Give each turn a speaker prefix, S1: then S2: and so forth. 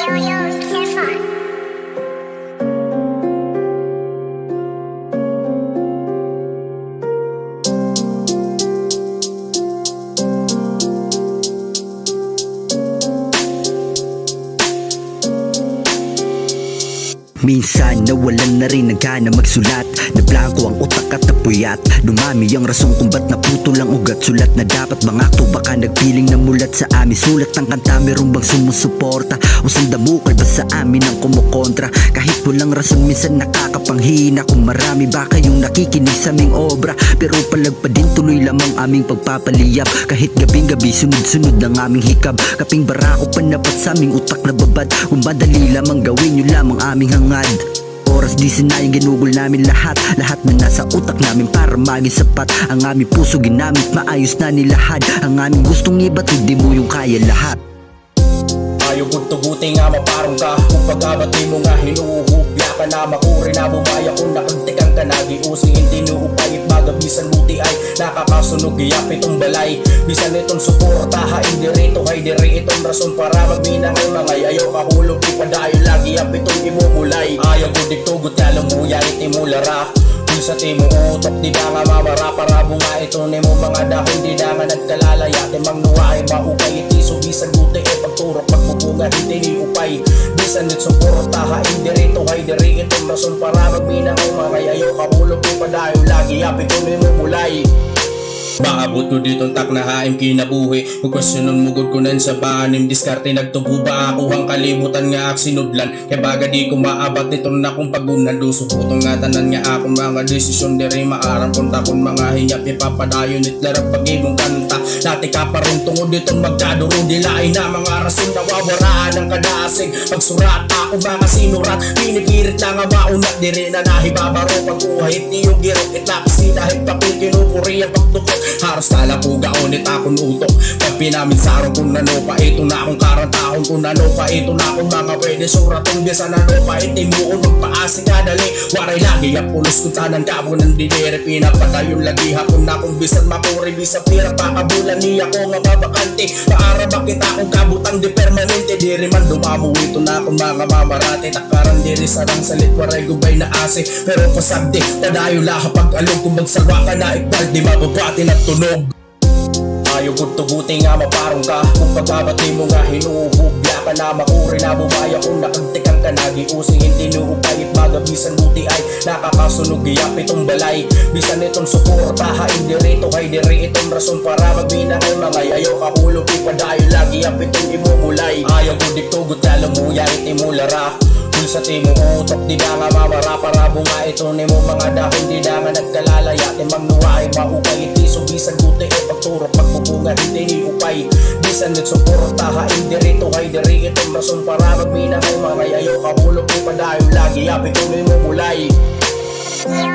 S1: Yo, Stefan.
S2: Minsan nawalan na rin ng gana magsulat. Nablanko ang utak at napuyat. Dumami ang rason kung ba't naputol ang ugat. Sulat na dapat mangakto, baka nagpiling na mulat sa amin. Sulat ng kanta, meron bang sumusuporta? O sandamukal ba sa amin ang kumukontra? Kahit walang rason minsan nakakapanghina. Kung marami baka yung nakikinig sa aming obra, pero palagpa din tuloy lamang aming pagpapaliyap. Kahit gabing-gabi sunod-sunod ang aming hikab. Kaping barako panapat sa aming utak na babad. Kung madali lamang gawin nyo lamang aming hangad. Oras di sinayang ginugol namin lahat. Lahat na nasa utak namin para maging sapat. Ang aming puso ginamit, maayos na nilahad. Ang aming gustong iba't hindi mo yung kaya lahat.
S3: Ayaw kong tugutin nga maparong ka. Kung pagkabati mo nga hinuhubya ka na makuri na bumaya kung nakantikang ka nagiusing hindi nuupay. Magabisan buti ay nakakasunog iyap itong balay. Bisan itong suporta hain dirito hay diri itong rason para magminang ay mga ayaw kahulog ipadayo lagi iyap itong imumulay. Ayaw ko diktugot kala mo ya itimulara. Sa timo utok di da nga mamara para bunga ito ni mo mga dahon di da nga nagkalalaya timang nuwa ay maukay iti subisan buti e pagturok magpupunga hindi ni upay bisan nit suporta hain dirito hay diri itong rason para magminang ay mga ayaw kahulog ipadayo lagi iyap ito ni mo mulay. Maabot ko ditong tak na haim kinabuhi. Kung kwestiyonon mo gud ko nan sa banim diskarte nagtubo ba ako ang kalibutan nga ak sinudlan. Kaya baga di ko maabat nito na kung pagunan lusubutong nga tanan nga akong mga desisyon diri maarang punta kung mga hinyap ipapadayon nit larap pag-imong kanta. Dati ka parang tungod ditong magkaduro dilain na mga rason na wawaraan ng kadaasig. Pagsurat ako mga sinurat pinipirit na nga maunat diri na nahibabaro pagkuhit niyong girot itlakas ni dahil papel kinukuri ang pagtukot. Haros tala po gaonit akong utok. Pag pinamin sarong kung nano pa ito na akong karantahon kung nano pa ito na akong mga pwede suratong bisa nano pa itimuon magpaasing kadali. Waray lagi ang pulos kung tanan kabo ng didere pinapatayon lagi hapon na kung bisan makuri bisa pira pakabulan niya ko nga babakante. Paara bakit akong kabutang di permanente diri man dumamo ito na akong mga mamarate. Takaran diri sarang salit waray gubay na ase pero pasagdi padayo laha pag alog kung magsalwa ka na ikwal di mababati na tunog. Ayaw kong tugutin nga maparong ka. Kung pagkabati mo nga hinuhubya ka na makuri na bumaya kung nakantikang ka nagiusing hindi nuupay at magabisan buti ay nakakasunog iyap itong balay. Bisan itong suporta hain dirito hay diri itong rason para magminang ay mga ayaw kahulog ipadayo lagi iyap itong imumulay. Ayaw kong diktugot kala mo ya itimulara. Sa timo utok di da nga mamara para bunga ito ni mo mga dahon di da nga nagkalalaya timang nuwa ay maukay iti subisan buti e pagturok magpupunga hindi ni upay bisan nit suporta hain dirito hay diri itong rason para magminang ay mga ayaw kahulog ipadayo lagi yapi ko ni mo mulay.
S1: Yo,